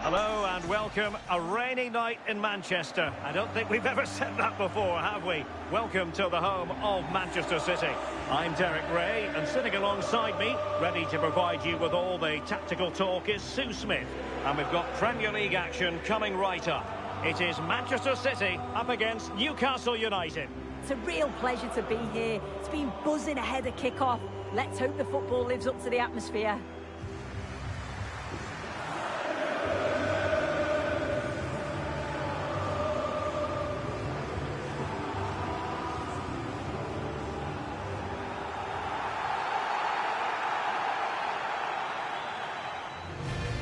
Hello and welcome. A rainy night in Manchester. I don't think we've ever said that before, have we? Welcome to the home of Manchester City. I'm Derek Ray, and sitting alongside me, ready to provide you with all the tactical talk, is Sue Smith. And we've got Premier League action coming right up. It is Manchester City up against Newcastle United. It's a real pleasure to be here. It's been buzzing ahead of kick-off. Let's hope the football lives up to the atmosphere.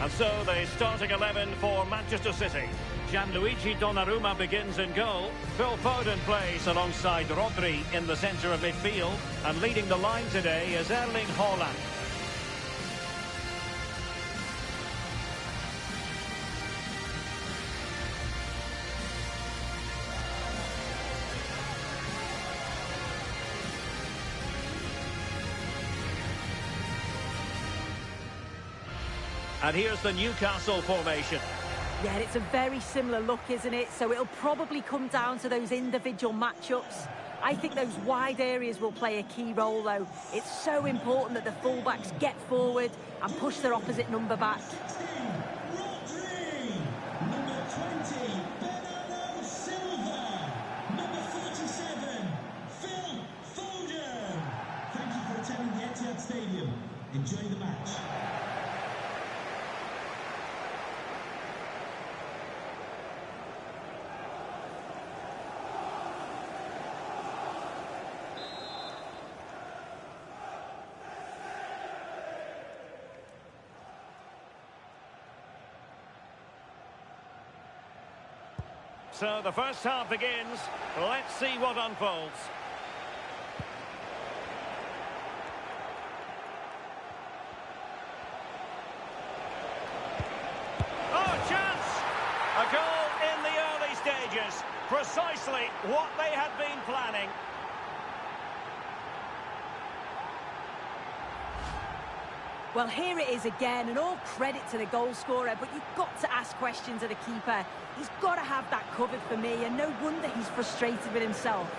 And so the starting 11 for Manchester City. Gianluigi Donnarumma begins in goal. Phil Foden plays alongside Rodri in the centre of midfield. And leading the line today is Erling Haaland. And here's the Newcastle formation. Yeah, it's a very similar look, isn't it? So it'll probably come down to those individual matchups. I think those wide areas will play a key role, though. It's so important that the fullbacks get forward and push their opposite number back. Thank you for attending the Etihad Stadium. Enjoy the match. So the first half begins. Let's see what unfolds. Oh, chance! A goal in the early stages. Precisely what they had been planning. Well, here it is again, and all credit to the goal scorer, but you've got to ask questions of the keeper. He's got to have that covered for me, and no wonder he's frustrated with himself.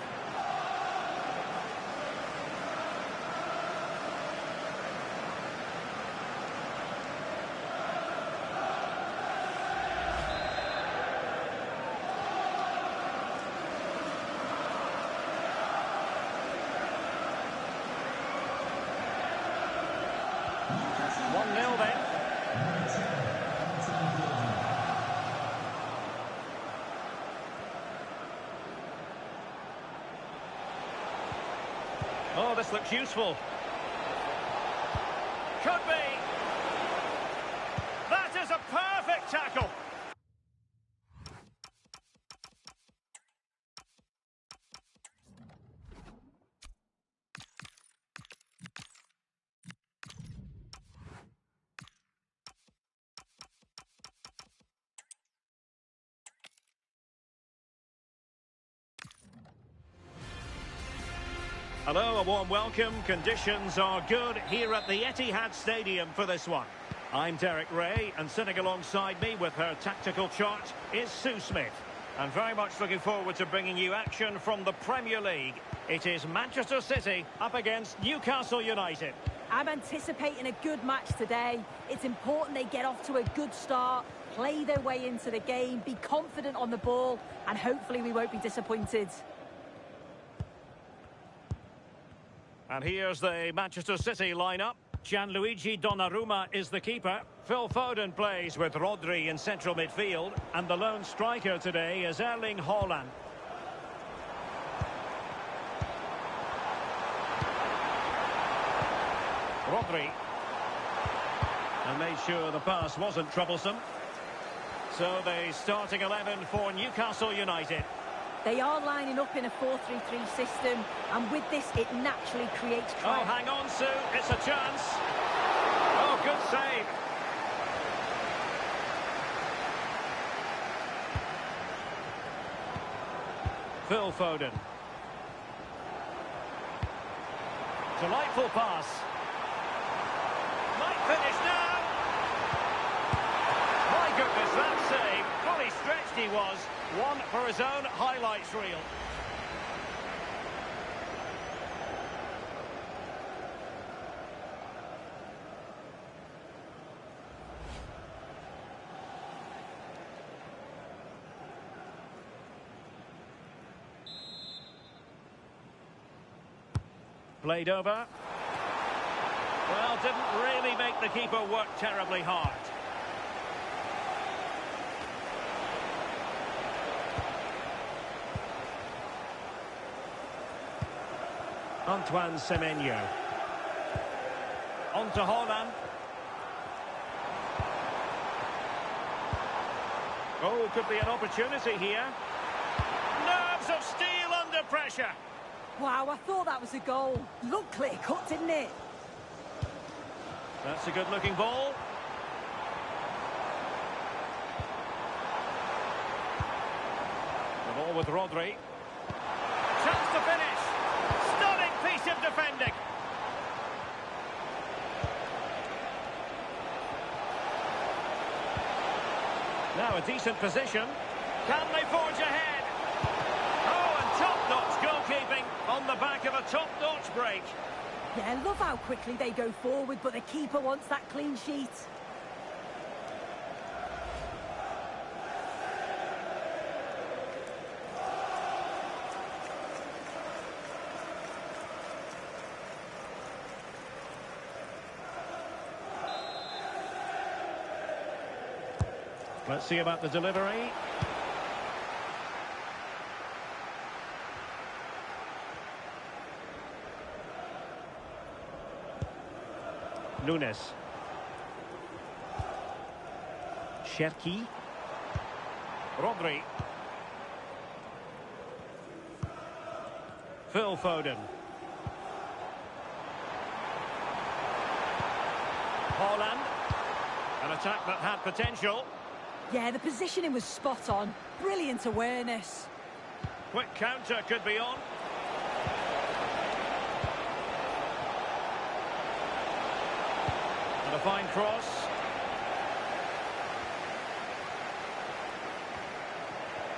Oh, this looks useful. Could be. That is a perfect tackle. Hello, a warm welcome. Conditions are good here at the Etihad Stadium for this one. I'm Derek Ray, and sitting alongside me with her tactical chart is Sue Smith. And very much looking forward to bringing you action from the Premier League. It is Manchester City up against Newcastle United. I'm anticipating a good match today. It's important they get off to a good start, play their way into the game, be confident on the ball, and hopefully we won't be disappointed. And here's the Manchester City lineup. Gianluigi Donnarumma is the keeper. Phil Foden plays with Rodri in central midfield. And the lone striker today is Erling Haaland. Rodri. And made sure the pass wasn't troublesome. So the starting 11 for Newcastle United. They are lining up in a 4-3-3 system, and with this, it naturally creates tries. Oh, hang on, Sue. It's a chance. Oh, good save. Phil Foden. Delightful pass. Might finish now. My goodness, that save. Fully stretched he was. One for his own highlights reel. Played over. Well, didn't really make the keeper work terribly hard. Antoine Semenyo. On to Haaland. Oh, could be an opportunity here. Nerves of steel under pressure. Wow, I thought that was a goal. Looked clear-cut, didn't it? That's a good-looking ball. The ball with Rodri. Chance to finish. Stunning piece of defending. Now a decent position. Can they forge ahead? Oh, and top-notch goalkeeping on the back of a top-notch break. Yeah, I love how quickly they go forward, but the keeper wants that clean sheet. Let's see about the delivery. Nunes. Cherki. Rodri. Phil Foden. Haaland. An attack that had potential. Yeah, the positioning was spot on. Brilliant awareness. Quick counter could be on. And a fine cross.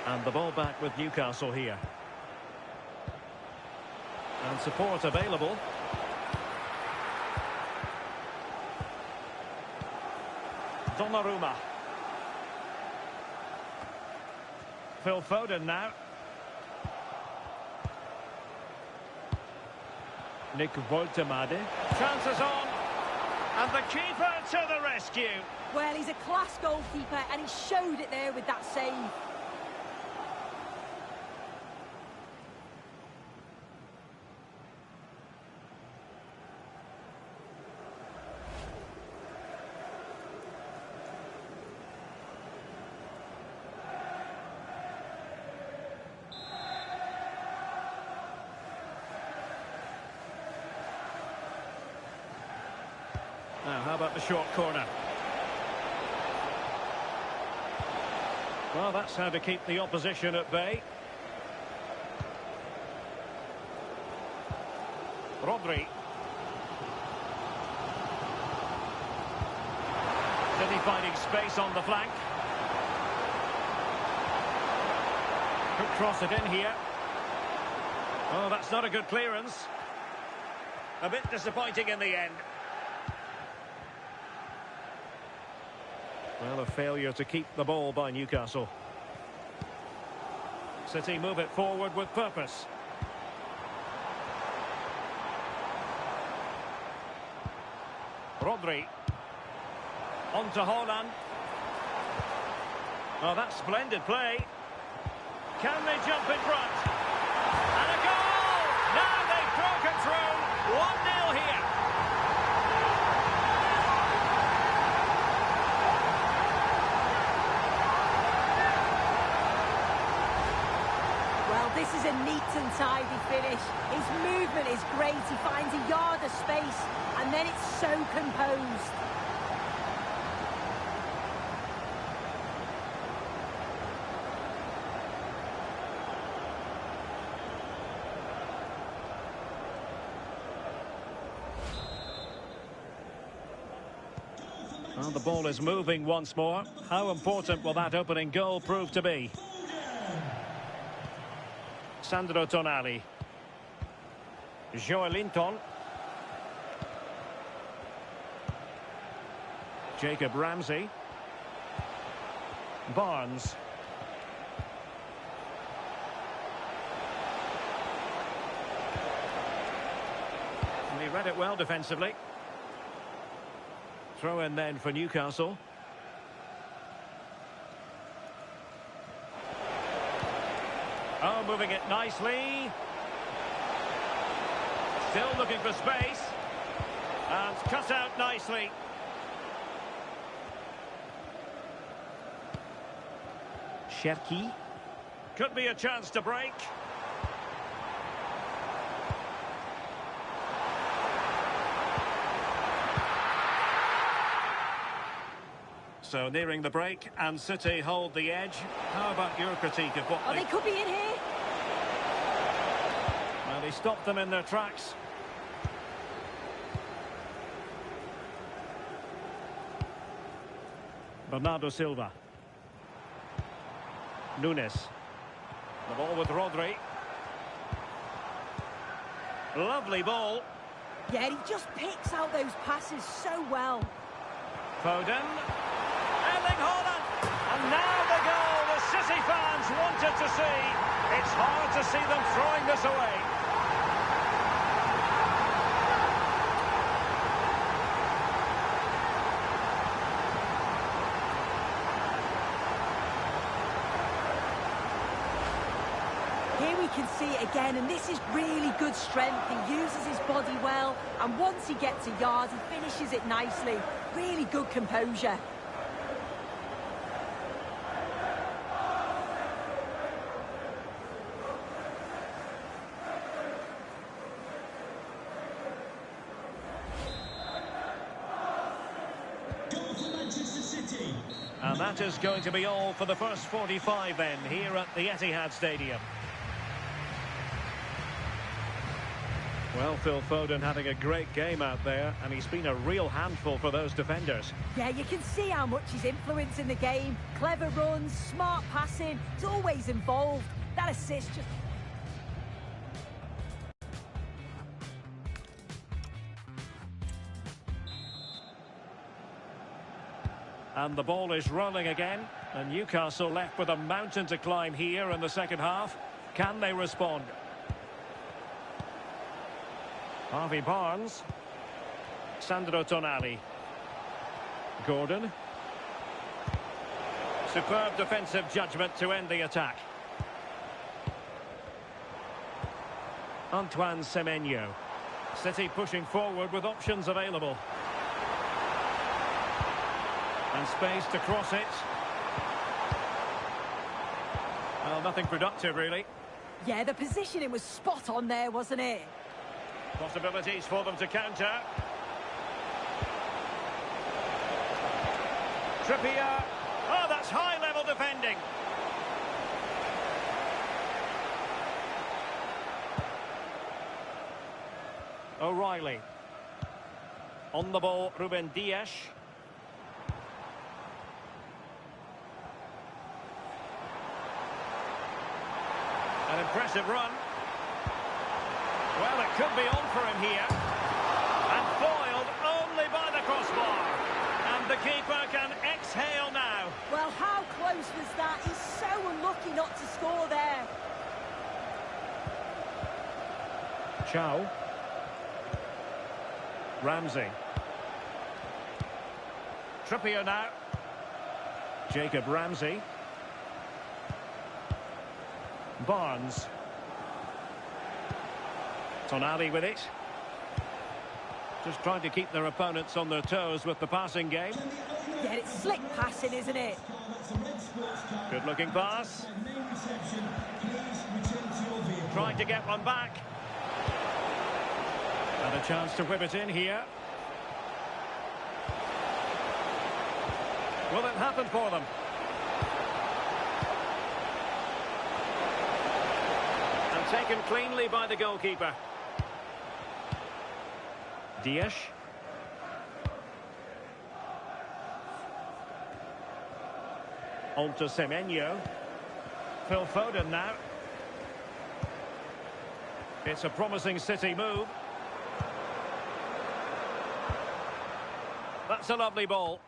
And the ball back with Newcastle here. And support available. Donnarumma. Phil Foden now. Nick Woltemade. Chances on. And the keeper to the rescue. Well, he's a class goalkeeper, and he showed it there with that save. Now, how about the short corner? Well, that's how to keep the opposition at bay. Rodri. City finding space on the flank. Could cross it in here. Oh, that's not a good clearance. A bit disappointing in the end. Well, a failure to keep the ball by Newcastle. City move it forward with purpose. Rodri. On to Haaland. Oh, that's splendid play. Can they jump in front? And a goal! Now they've broken through. 1-0 here. Well, this is a neat and tidy finish. His movement is great. He finds a yard of space, and then it's so composed. Well, the ball is moving once more. How important will that opening goal prove to be? Sandro Tonali. Joelinton. Jacob Ramsey. Barnes. And he read it well defensively. Throw in then for Newcastle. Oh, moving it nicely. Still looking for space. And cut out nicely. Cherki. Could be a chance to break. So nearing the break, and City hold the edge. How about your critique of what they could be in here. Well, he stopped them in their tracks. Bernardo Silva. Nunes. The ball with Rodri. Lovely ball. Yeah, he just picks out those passes so well. Foden. Erling Haaland. And now the goal the City fans wanted to see. It's hard to see them throwing this away. Here we can see it again, and this is really good strength. He uses his body well, and once he gets a yard, he finishes it nicely. Really good composure. Goal for Manchester City. And that is going to be all for the first 45 then, here at the Etihad Stadium. Well, Phil Foden having a great game out there, and he's been a real handful for those defenders. Yeah, you can see how much he's influencing the game. Clever runs, smart passing, he's always involved. That assist just... And the ball is rolling again, and Newcastle left with a mountain to climb here in the second half. Can they respond? Harvey Barnes. Sandro Tonali. Gordon. Superb defensive judgment to end the attack. Antoine Semenyo. City pushing forward with options available. And space to cross it. Well, nothing productive, really. Yeah, the positioning was spot on there, wasn't it? Possibilities for them to counter. Trippier. Oh, that's high-level defending. O'Reilly. On the ball, Ruben Dias. An impressive run. Well, it could be on for him here. And foiled only by the crossbar. And the keeper can exhale now. Well, how close was that? He's so unlucky not to score there. Chow. Ramsey. Trippier now. Jacob Ramsey. Barnes. Tonali with it. Just trying to keep their opponents on their toes with the passing game. Yeah, it's slick passing, isn't it? Good looking pass. Trying to get one back. And a chance to whip it in here. Will it happen for them? And taken cleanly by the goalkeeper. Dias. On to Semenyo. Phil Foden now. It's a promising City move. That's a lovely ball.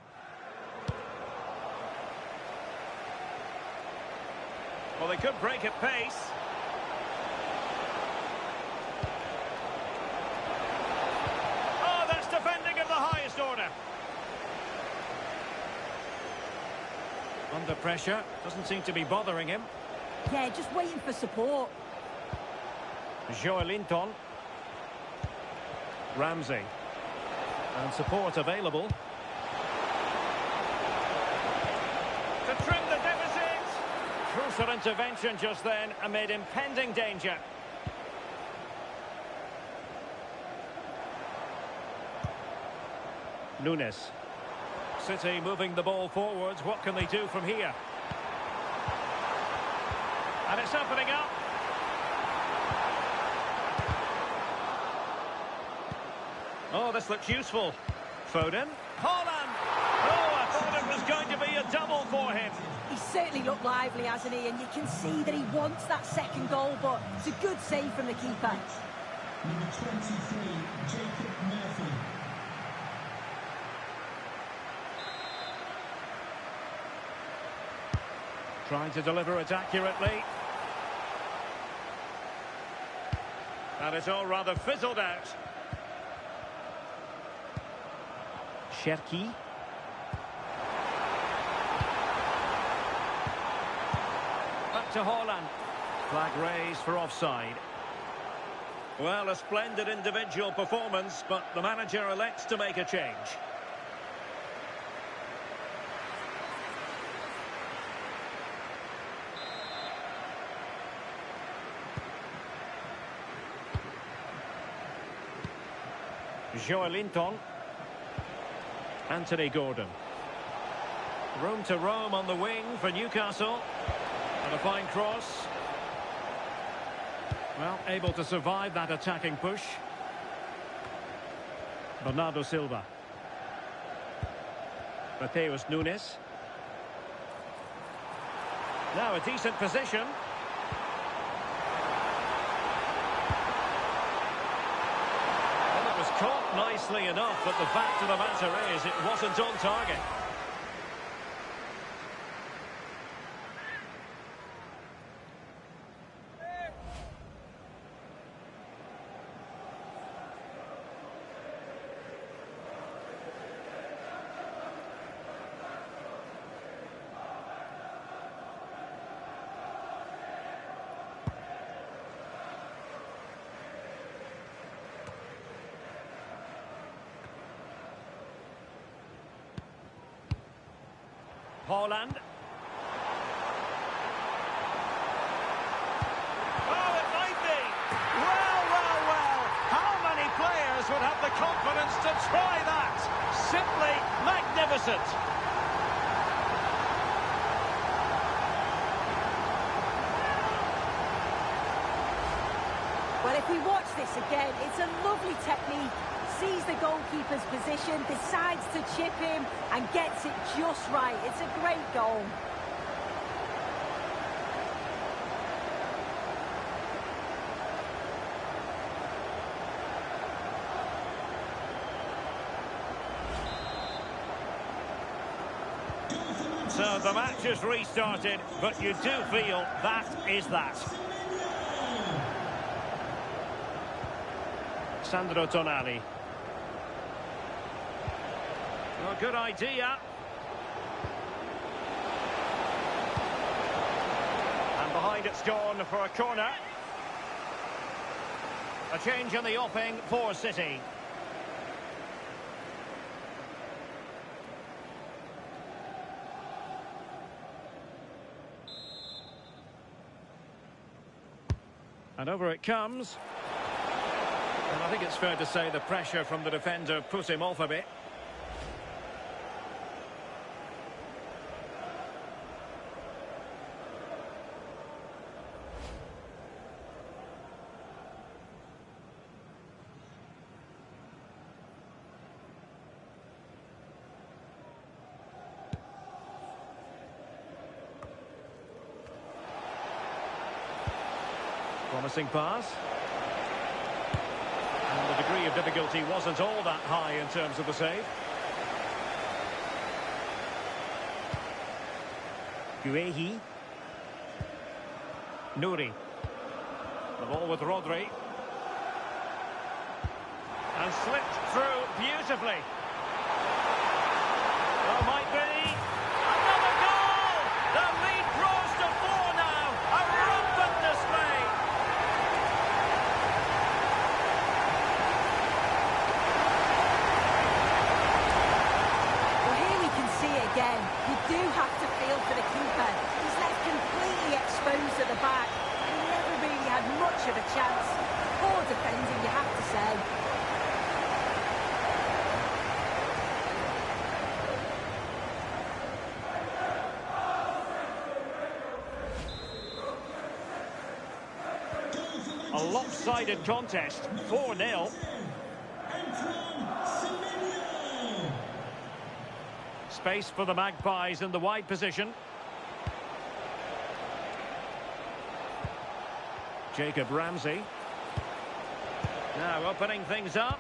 Well, they could break at pace. Oh, that's defending of the highest order. Under pressure, doesn't seem to be bothering him. Yeah, just waiting for support. Joelinton. Ramsey. And support available. To trim the deficit. Crucial intervention just then amid impending danger. Nunes. City moving the ball forwards. What can they do from here? And it's opening up. Oh, this looks useful. Foden. Haaland! Oh, I thought it was going to be a double for him. He's certainly looked lively, hasn't he? And you can see that he wants that second goal, but it's a good save from the keeper. Number 23, Jacob Murphy. Trying to deliver it accurately. And it's all rather fizzled out. Cherki. Back to Haaland. Flag raised for offside. Well, a splendid individual performance, but the manager elects to make a change. Joelinton. Anthony Gordon. Room to roam on the wing for Newcastle. And a fine cross. Well, able to survive that attacking push. Bernardo Silva. Mateus Nunes. Now a decent position. Caught nicely enough, but the fact of the matter is it wasn't on target. Haaland. Oh, it might be. Well, well, well. How many players would have the confidence to try that? Simply magnificent. Well, if we watch this again, it's a lovely technique. Sees the goalkeeper's position, decides to chip him and gets it just right. It's a great goal. So the match has restarted, but you do feel that is that. Sandro Tonali. Well, good idea. And behind it's gone for a corner. A change in the offing for City. And over it comes. And I think it's fair to say the pressure from the defender put him off a bit. Promising pass. And the degree of difficulty wasn't all that high in terms of the save. Guehi. Nouri. The ball with Rodri. And slipped through beautifully. Oh, might be. Another goal! The lead grows to 4 now. A rampant display. Well, here we can see it again. You do have to feel for the keeper. He's left completely exposed at the back. He never really had much of a chance. Poor defending, you have to say. A lopsided contest, 4-0. Space for the Magpies in the wide position. Jacob Ramsey. Now opening things up.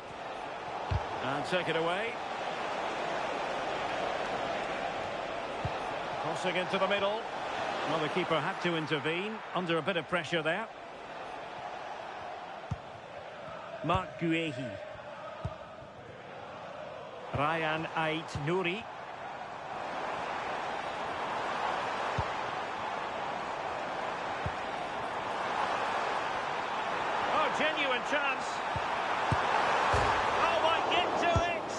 And take it away. Crossing into the middle. Well, the keeper had to intervene under a bit of pressure there. Mark Guehi. Ryan Ait Nouri. Oh, genuine chance. Oh, might get to it.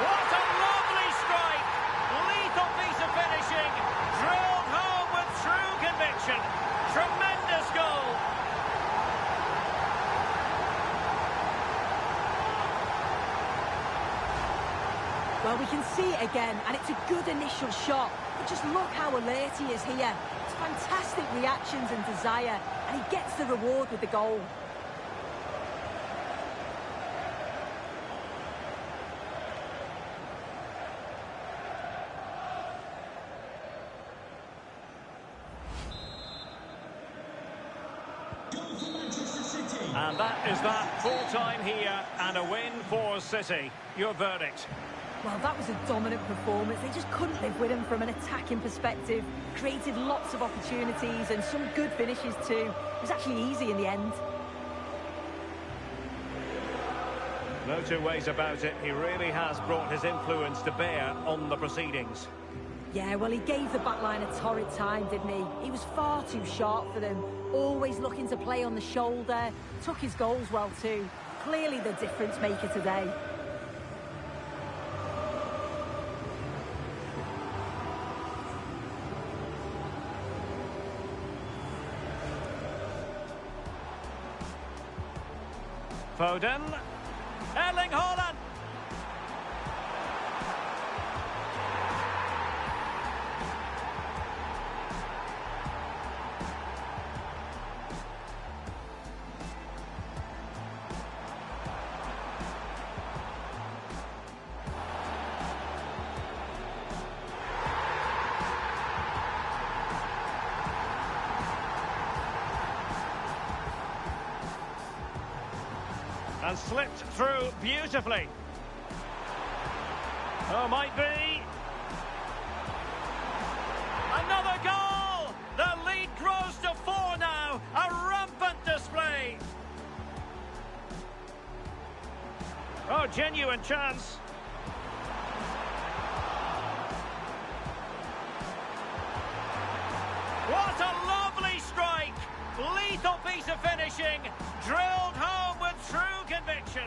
What a lovely strike. Lethal piece of finishing. Drilled home with true conviction. Tremendous goal. Well, we can see it again, and it's a good initial shot. But just look how alert he is here. It's fantastic reactions and desire, and he gets the reward with the goal. And that is that, full time here and a win for City. Your verdict? Well, that was a dominant performance. They just couldn't live with him from an attacking perspective. Created lots of opportunities and some good finishes too. It was actually easy in the end. No two ways about it. He really has brought his influence to bear on the proceedings. Yeah, well, he gave the back line a torrid time, didn't he? He was far too sharp for them. Always looking to play on the shoulder. Took his goals well too. Clearly the difference maker today. Foden. Erling Haaland. And slipped through beautifully. Oh, might be. Another goal! The lead grows to 4 now. A rampant display. Oh, genuine chance. What a lovely strike! Lethal piece of finishing, drilled home with true conviction.